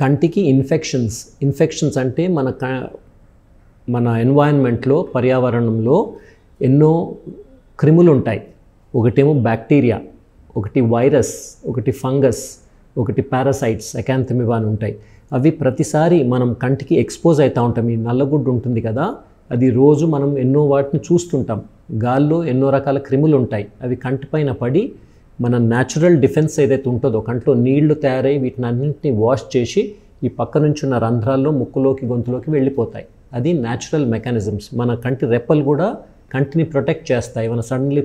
కంటికి ఇన్ఫెక్షన్స్ అంటే మన ఎన్వైరన్మెంట్లో పర్యావరణంలో ఎన్నో క్రిములు ఉంటాయి. ఒకటేమో బ్యాక్టీరియా, ఒకటి వైరస్, ఒకటి ఫంగస్, ఒకటి పారాసైట్స్, అకాంథమిబా అని ఉంటాయి. అవి ప్రతిసారి మనం కంటికి ఎక్స్పోజ్ అవుతూ ఉంటాం. ఈ నల్లగుడ్డు ఉంటుంది కదా, అది రోజు మనం ఎన్నో వాటిని చూస్తుంటాం. గాల్లో ఎన్నో రకాల క్రిములు ఉంటాయి. అవి కంటిపైన పడి మన న్యాచురల్ డిఫెన్స్ ఏదైతే ఉంటుందో, కంట్లో నీళ్లు తయారై వీటిని అన్నింటినీ వాష్ చేసి ఈ పక్క నుంచి ఉన్న రంధ్రాల్లో ముక్కులోకి గొంతులోకి వెళ్ళిపోతాయి. అది న్యాచురల్ మెకానిజమ్స్. మన కంటి రెప్పలు కూడా కంటిని ప్రొటెక్ట్ చేస్తాయి. మన సడన్లీ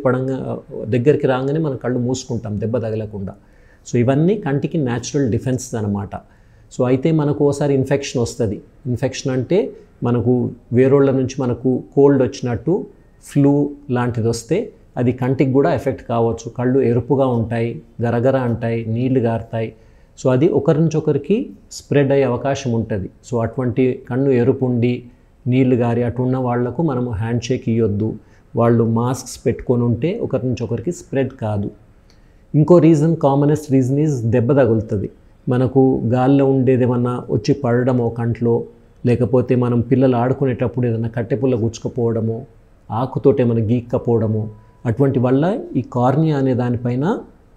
దగ్గరికి రాగానే మన కళ్ళు మూసుకుంటాం దెబ్బ తగలకుండా. సో ఇవన్నీ కంటికి న్యాచురల్ డిఫెన్స్ అన్నమాట. సో అయితే మనకు ఓసారి ఇన్ఫెక్షన్ వస్తుంది. ఇన్ఫెక్షన్ అంటే మనకు వేరోళ్ళ నుంచి మనకు కోల్డ్ వచ్చినట్టు, ఫ్లూ లాంటిది వస్తే అది కంటికి కూడా ఎఫెక్ట్ కావచ్చు. కళ్ళు ఎరుపుగా ఉంటాయి, గరగర అంటాయి, నీళ్లు గారుతాయి. సో అది ఒకరి నుంచి ఒకరికి స్ప్రెడ్ అయ్యే అవకాశం ఉంటుంది. సో అటువంటి కన్ను ఎరుపు ఉండి నీళ్లు గారి అటున్న వాళ్లకు మనము హ్యాండ్ షేక్ ఇవ్వద్దు. వాళ్ళు మాస్క్స్ పెట్టుకొని ఉంటే ఒకరి నుంచి ఒకరికి స్ప్రెడ్ కాదు. ఇంకో కామనెస్ట్ రీజన్ ఈజ్ దెబ్బ తగులుతుంది. మనకు గాల్లో ఉండేది ఏమన్నా వచ్చి పడడమో కంట్లో, లేకపోతే మనం పిల్లలు ఆడుకునేటప్పుడు ఏదైనా కట్టెపుల్ల గుచ్చుకపోవడమో, ఆకుతోటి ఏమైనా గీక్కపోవడమో, అటువంటి వల్ల ఈ కార్నియా అనే దానిపైన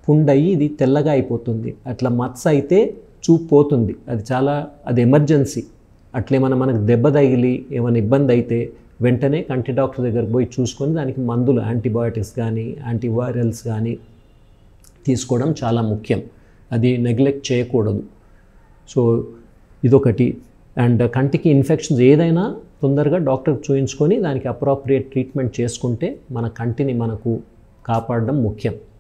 పుండయి ఇది తెల్లగా అయిపోతుంది. అట్లా మత్స అయితే చూపు పోతుంది. అది ఎమర్జెన్సీ. అట్లేమన్నా మనకు దెబ్బ తగిలి ఏమైనా ఇబ్బంది అయితే వెంటనే కంటి డాక్టర్ దగ్గరికి పోయి చూసుకొని దానికి మందులు, యాంటీబయాటిక్స్ కానీ యాంటీవైరల్స్ కానీ తీసుకోవడం చాలా ముఖ్యం. అది నెగ్లెక్ట్ చేయకూడదు. సో ఇదొకటి. అండ్ కంటికి ఇన్ఫెక్షన్స్ ఏదైనా తొందరగా డాక్టర్కి చూయించుకొని దానికి అప్రోప్రియేట్ ట్రీట్మెంట్ చేసుకుంటే మన కంటిని మనకు కాపాడడం ముఖ్యం.